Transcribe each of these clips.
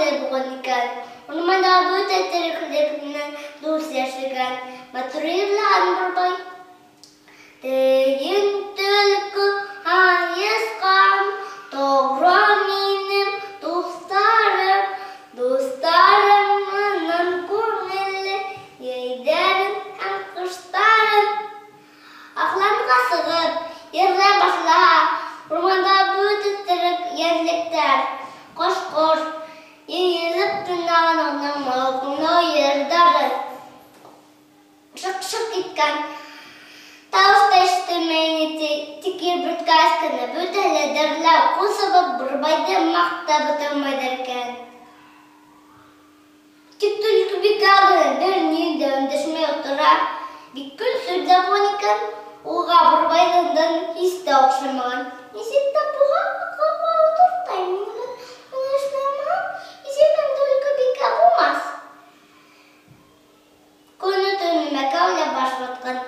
ылы болған екен. Орманда өте тірекілігінен дұрыс яшеген. Матурырлаған Бурбай. Дейін түлкі айысқан, тоғра менің достарым, достарымның көңілі, ейдерін һәм құштарым. Ақланға сығып, ерлі башла, орманда өте тірек ерліктер, қош-қош, ейіліп тыңдаған оның мауқымны ердары. Шық-шық еткен, тауышта іштімейні текер бүткайскіні бүтәлі дірләу қосыбып Бурбайды мақтап ұтылмайдар екен. Тек түлкі бек алдыны бір нүйді өндішмей отыра, беккүл сүрді болған екен, оға Бурбайдың есті оқшымаған. Есетті бұға қылға отыртаймын, оны ішмеймін, есемен түлкі бек болмас. Көні түніме кәулі башватқан.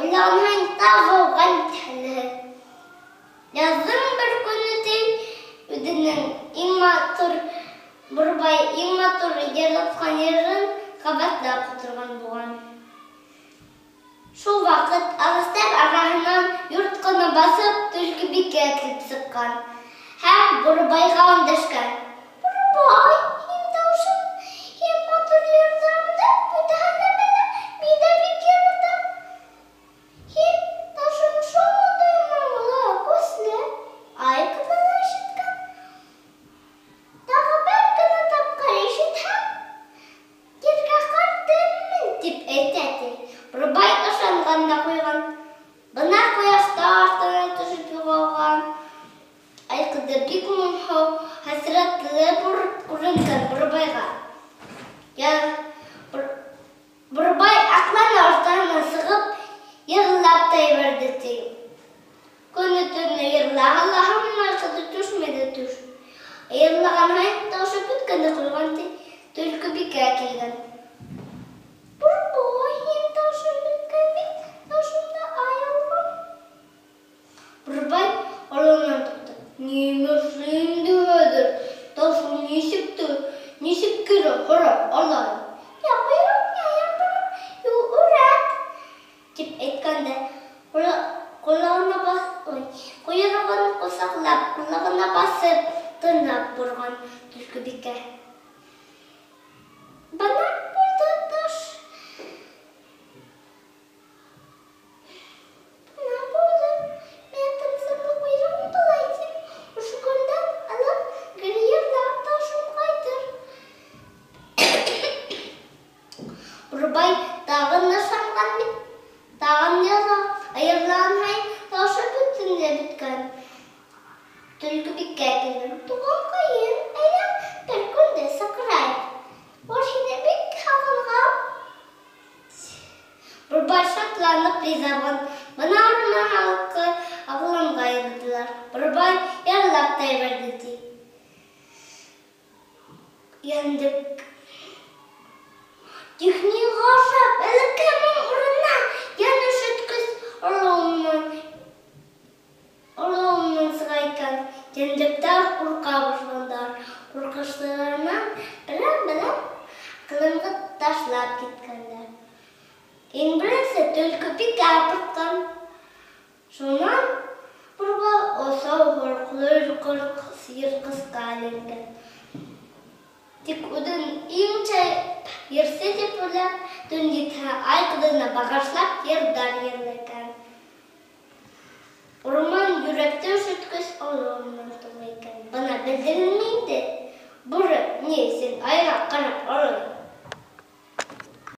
Олағынан тағы оған тәлі. Yazın bir günü değil, ödünün imatır, Burбай imatır yerlatkan yerin kabatlap oturgan boğan. Şu vakit ağızlar arasından yurtkana basıp tülkü bir kekilip sıkkan. Hem Burbayga ondışkan. Burбай, hem tavşan, hem matır yerdamda müdahalemene bir de bir kerdim. Hem tavşan şu duymalı kusle aykıdan eşitken. Daha belkine tapkar eşitken. Yerge kartımın tip eteti. Burбай ышанғанда қойған. Бұна қояшта артына түшіп жоғалған. Айқыды бек мұңхау хасыратлы көрінген Бурбайға. Бурбай ақлан ортаңа сығып, ерлаптай берді тей. Көні түні ерлағалағым айқыды түшмеді түш. Ерлаған айт таушы бүткенді қойған тей, түлкі беке әкелген. Бурбай, hem tavşan bitken bit, tavşanda ayalgan. Burбай olandan tuttu. Neymesin diyordur. Tavşan nesip kere hara alayım. Ya koyarım, ya yaparım, ya öğret. Tip etkende kulağına koyarağını kosaklap, kulağına basıp tırnap vurgan tülkü bike. Bana burada taş. Burбай тағын нышанған бит, тағын яға, айырлаған хай таушы бүтінде бүткен. Түлкі бекке әкелген, туған қайын, әйрен бір күнде сықырай. Оршыны бек қағынға. Бурбай шатланып ризабын, бұна орына халқы ағыланға айырдылар. Бурбай ярлаптай берді дей. Ендік. Техни ғашап, әліккемін ұрына, яны шүткіз ұрлауымның сығайқан. Ендіктер ұрқа бұршындар, ұрқыштығынан білім қылымғы ташлап кеткендер. Ең бірінші түлкі бек әпіртқан. Шонан Бурбай осау ғырқылыр қырқ сиыр қысқа әленген. Тек өдің ең чай ерсе деп ойлап, түнде айқыдына бағашлап ердар ерлеген. Орман жүректі